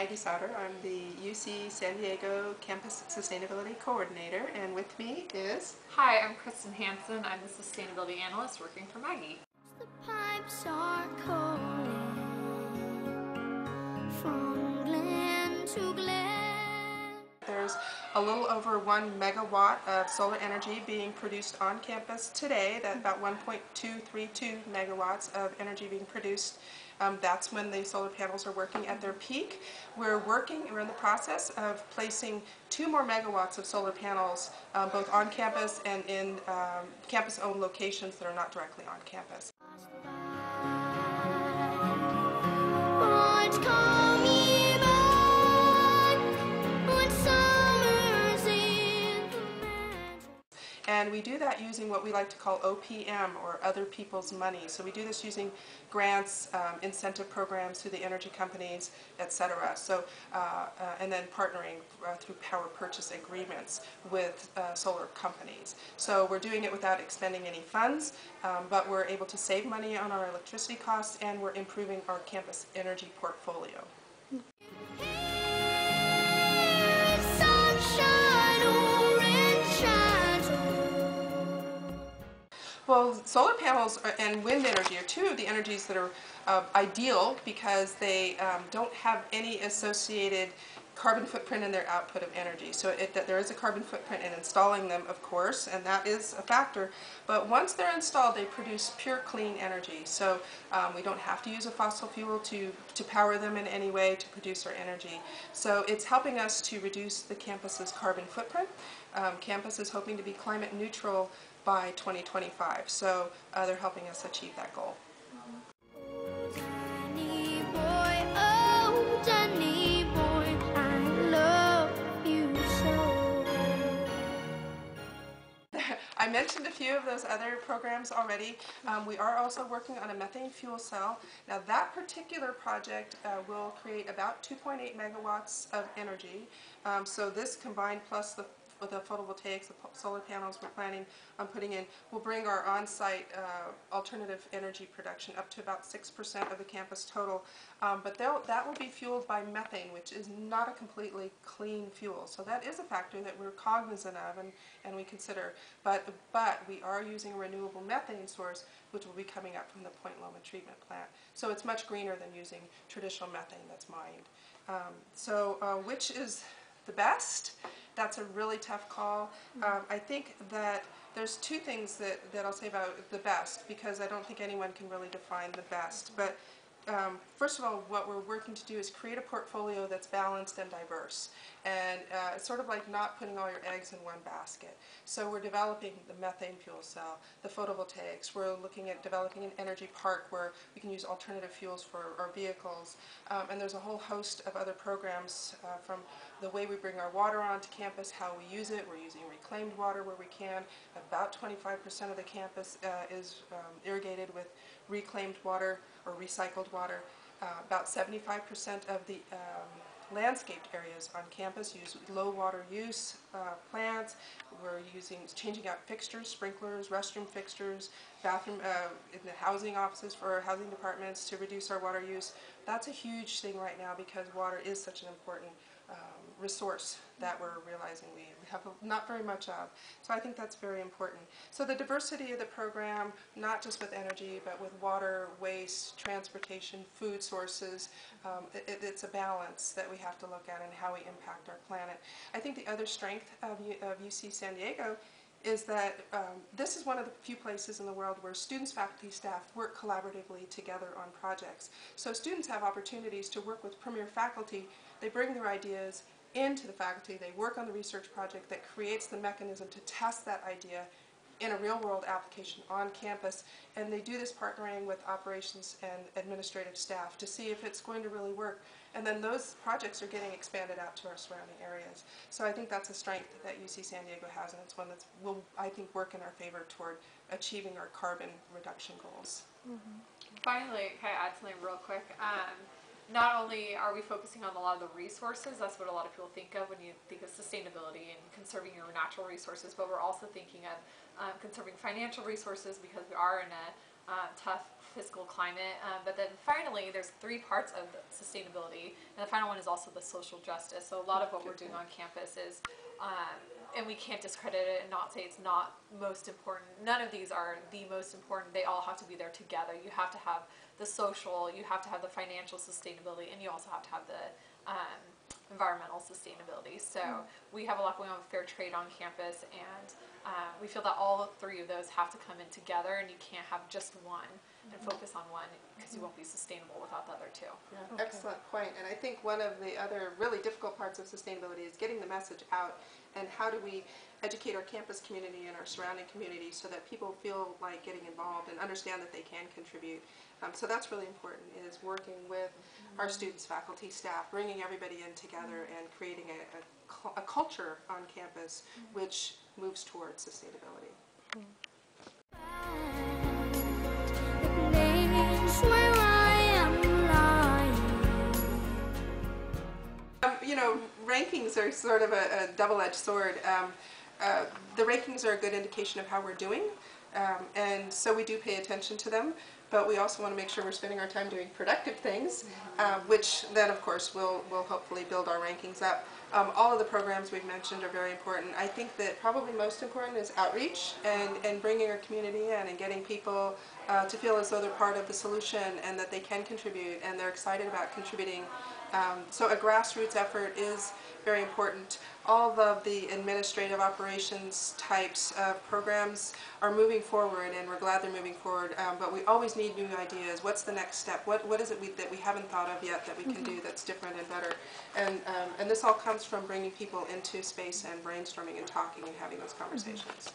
Maggie Sauter. I'm the UC San Diego Campus Sustainability Coordinator, and with me is... Hi, I'm Kristen Hansen. I'm the Sustainability Analyst working for Maggie. The pipes are calling from glen to glen. There's a little over 1 megawatt of solar energy being produced on campus today. That's about 1.232 megawatts of energy being produced. That's when the solar panels are working at their peak. We're in the process of placing 2 more megawatts of solar panels both on campus and in campus-owned locations that are not directly on campus. And we do that using what we like to call OPM, or other people's money. So we do this using grants, incentive programs through the energy companies, etc. So, and then partnering through power purchase agreements with solar companies. So we're doing it without expending any funds, but we're able to save money on our electricity costs, and we're improving our campus energy portfolio. Well, solar panels and wind energy are 2 of the energies that are ideal because they don't have any associated carbon footprint in their output of energy. So there is a carbon footprint in installing them, of course, and that is a factor. But once they're installed, they produce pure, clean energy. So we don't have to use a fossil fuel to power them in any way to produce our energy. So it's helping us to reduce the campus's carbon footprint. Campus is hoping to be climate neutral by 2025, so they're helping us achieve that goal. Danny boy, oh Danny boy, I love you so. I mentioned a few of those other programs already. We are also working on a methane fuel cell. Now that particular project will create about 2.8 megawatts of energy. So this combined plus the photovoltaics, the solar panels we're planning on putting in, will bring our on-site alternative energy production up to about 6% of the campus total. But that will be fueled by methane, which is not a completely clean fuel. So that is a factor that we're cognizant of and we consider. But we are using a renewable methane source, which will be coming up from the Point Loma treatment plant. So it's much greener than using traditional methane that's mined. Which is the best? That's a really tough call. I think that there's 2 things that I'll say about the best, because I don't think anyone can really define the best. But first of all, what we're working to do is create a portfolio that's balanced and diverse. And it's sort of like not putting all your eggs in one basket. So we're developing the methane fuel cell, the photovoltaics. We're looking at developing an energy park where we can use alternative fuels for our vehicles. And there's a whole host of other programs from the way we bring our water onto campus, how we use it. We're using reclaimed water where we can. About 25% of the campus is irrigated with reclaimed water or recycled water. About 75% of the landscaped areas on campus use low water use plants. We're changing out fixtures, sprinklers, restroom fixtures, bathroom in the housing offices for our housing departments to reduce our water use. That's a huge thing right now because water is such an important resource that we're realizing we have not very much of. So I think that's very important. So the diversity of the program, not just with energy, but with water, waste, transportation, food sources, it's a balance that we have to look at and how we impact our planet. I think the other strength of UC San Diego is that this is one of the few places in the world where students, faculty, staff work collaboratively together on projects. So students have opportunities to work with premier faculty. They bring their ideas into the faculty. They work on the research project that creates the mechanism to test that idea in a real-world application on campus, and they do this partnering with operations and administrative staff to see if it's going to really work. And then those projects are getting expanded out to our surrounding areas. So I think that's a strength that UC San Diego has, and it's one that will, I think, work in our favor toward achieving our carbon reduction goals. Finally, can I add something real quick? not only are we focusing on a lot of the resources, that's what a lot of people think of when you think of sustainability and conserving your natural resources, but we're also thinking of conserving financial resources because we are in a tough fiscal climate. But then finally, there's 3 parts of sustainability, and the final one is also the social justice. So a lot of what we're doing on campus is, and we can't discredit it and not say it's not most important. None of these are the most important. They all have to be there together. You have to have the social, you have to have the financial sustainability, and you also have to have the environmental sustainability. So we have a lot going on with fair trade on campus, and we feel that all 3 of those have to come in together, and you can't have just one and focus on one because you won't be sustainable without the other 2. Yeah, excellent point. And I think one of the other really difficult parts of sustainability is getting the message out, and how do we educate our campus community and our surrounding community so that people feel like getting involved and understand that they can contribute. So that's really important, is working with our students, faculty, staff, bringing everybody in together and creating a culture on campus which moves towards sustainability. Where I am lying. You know, rankings are sort of a double-edged sword. The rankings are a good indication of how we're doing, and so we do pay attention to them, but we also want to make sure we're spending our time doing productive things, which then of course will hopefully build our rankings up. All of the programs we've mentioned are very important. I think that probably most important is outreach and bringing our community in and getting people to feel as though they're part of the solution and that they can contribute and they're excited about contributing. So a grassroots effort is very important. All of the administrative operations types of programs are moving forward, and we're glad they're moving forward, but we always need new ideas. What's the next step? What is it that we haven't thought of yet that we can do that's different and better? And this all comes from bringing people into space and brainstorming and talking and having those conversations.